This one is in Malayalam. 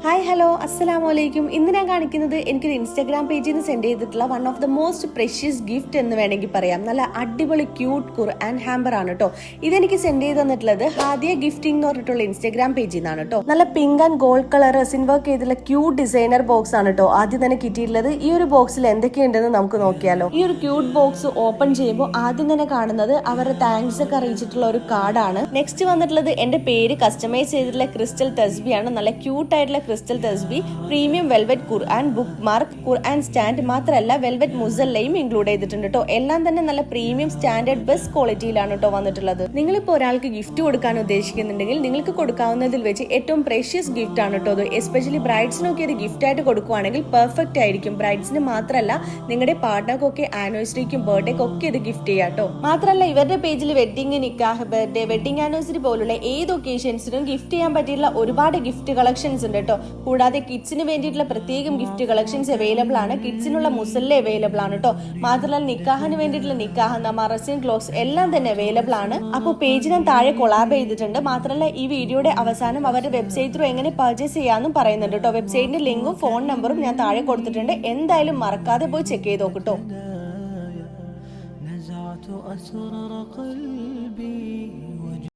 ഹായ് ഹലോ അസ്സലാമു അലൈക്കും. ഇന്ന് ഞാൻ കാണിക്കുന്നത് എനിക്കൊരു ഇൻസ്റ്റാഗ്രാം പേജിൽ നിന്ന് സെൻഡ് ചെയ്തിട്ടുള്ള one of the most precious gift എന്ന് വേണമെങ്കിൽ പറയാം. നല്ല അടിപൊളി ക്യൂട്ട് ഖുർആൻ ഹാമ്പർ ആണ് കേട്ടോ. ഇതെനിക്ക് സെൻഡ് ചെയ്ത് തന്നിട്ടുള്ളത് ഹാദിയ ഗിഫ്റ്റിംഗ് എന്ന് പറഞ്ഞിട്ടുള്ള ഇൻസ്റ്റാഗ്രാം പേജിൽ നിന്നാണ് കേട്ടോ. നല്ല pink and gold colour resin work ചെയ്തിട്ടുള്ള ക്യൂട്ട് ഡിസൈനർ ബോക്സ് ആണ് കേട്ടോ ആദ്യം തന്നെ കിട്ടിയിട്ടുള്ളത്. ഈ ഒരു ബോക്സിൽ എന്തൊക്കെയുണ്ടെന്ന് നമുക്ക് നോക്കിയാലോ. ഈ ഒരു ക്യൂട്ട് ബോക്സ് ഓപ്പൺ ചെയ്യുമ്പോൾ ആദ്യം തന്നെ കാണുന്നത് അവരുടെ താങ്ക്സ് ഒക്കെ അറിയിച്ചിട്ടുള്ള ഒരു കാർഡാണ്. നെക്സ്റ്റ് വന്നിട്ടുള്ളത് എന്റെ പേര് കസ്റ്റമൈസ് ചെയ്തിട്ടുള്ള ക്രിസ്റ്റൽ തസ്ബിയാണ്. നല്ല ക്യൂട്ട് ആയിട്ടുള്ള ക്രിസ്റ്റൽ തസ്ബി, പ്രീമിയം വെൽവെറ്റ് ഖുർആൻ ബുക്ക് മാർക്ക്, ഖുർആൻ സ്റ്റാൻഡ് മാത്രമല്ല വെൽവെറ്റ് മുസല്ലയും ഇൻക്ലൂഡ് ചെയ്തിട്ടുണ്ട് കേട്ടോ. എല്ലാം തന്നെ നല്ല പ്രീമിയം സ്റ്റാൻഡേർഡ് ബെസ്റ്റ് ക്വാളിറ്റിയിലാണ് കേട്ടോ വന്നിട്ടുള്ളത്. നിങ്ങളിപ്പോൾ ഒരാൾക്ക് ഗിഫ്റ്റ് കൊടുക്കാൻ ഉദ്ദേശിക്കുന്നുണ്ടെങ്കിൽ നിങ്ങൾക്ക് കൊടുക്കാവുന്നതിൽ വെച്ച് ഏറ്റവും പ്രഷ്യസ് ഗിഫ്റ്റ് ആണ് കേട്ടോ അത്. എസ്പെഷ്യലി ബ്രൈഡ്സിനൊക്കെ ഇത് ഗിഫ്റ്റ് ആയിട്ട് കൊടുക്കുവാണെങ്കിൽ പെർഫെക്റ്റ് ആയിരിക്കും. ബ്രൈഡ്സിന് മാത്രമല്ല നിങ്ങളുടെ പാർട്ട്ണർക്കൊക്കെ ആനിവേഴ്സറിക്കും ബർത്ത്ഡേക്കും ഒക്കെ ഇത് ഗിഫ്റ്റ് ചെയ്യാം കേട്ടോ. മാത്രമല്ല ഇവരുടെ പേജിൽ വെഡിങ്, നിക്കാഹ്, ബർത്ത്ഡേ, വെഡിങ് ആനിവേഴ്സറി പോലുള്ള ഏത് ഒക്കേഷൻസിനും ഗിഫ്റ്റ് ചെയ്യാൻ പറ്റിയുള്ള ഒരുപാട് ഗിഫ്റ്റ് കളക്ഷൻസ് ഉണ്ട് കേട്ടോ. കൂടാതെ കിഡ്സിന് വേണ്ടിയിട്ടുള്ള പ്രത്യേകം ഗിഫ്റ്റ് കളക്ഷൻസ് അവൈലബിൾ ആണ്. കിഡ്സിനുള്ള മുസല്ല അവൈലബിൾ ആണ് കേട്ടോ. മാത്രമല്ല നിക്കാഹിന് വേണ്ടിയിട്ടുള്ള നിക്കാഹ്, നമാറസിൻ ക്ലോത്ത്സ് എല്ലാം തന്നെ അവൈലബിൾ ആണ്. അപ്പോൾ പേജ് ഞാൻ താഴെ കൊളാബ് ചെയ്തിട്ടുണ്ട്. മാത്രമല്ല ഈ വീഡിയോയുടെ അവസാനം അവരുടെ വെബ്സൈറ്റ് ത്രൂ എങ്ങനെ പർച്ചേസ് ചെയ്യാമെന്നും പറയുന്നുണ്ട് കേട്ടോ. വെബ്സൈറ്റിന്റെ ലിങ്കും ഫോൺ നമ്പറും ഞാൻ താഴെ കൊടുത്തിട്ടുണ്ട്. എന്തായാലും മറക്കാതെ പോയി ചെക്ക് ചെയ്ത് നോക്കട്ടോ.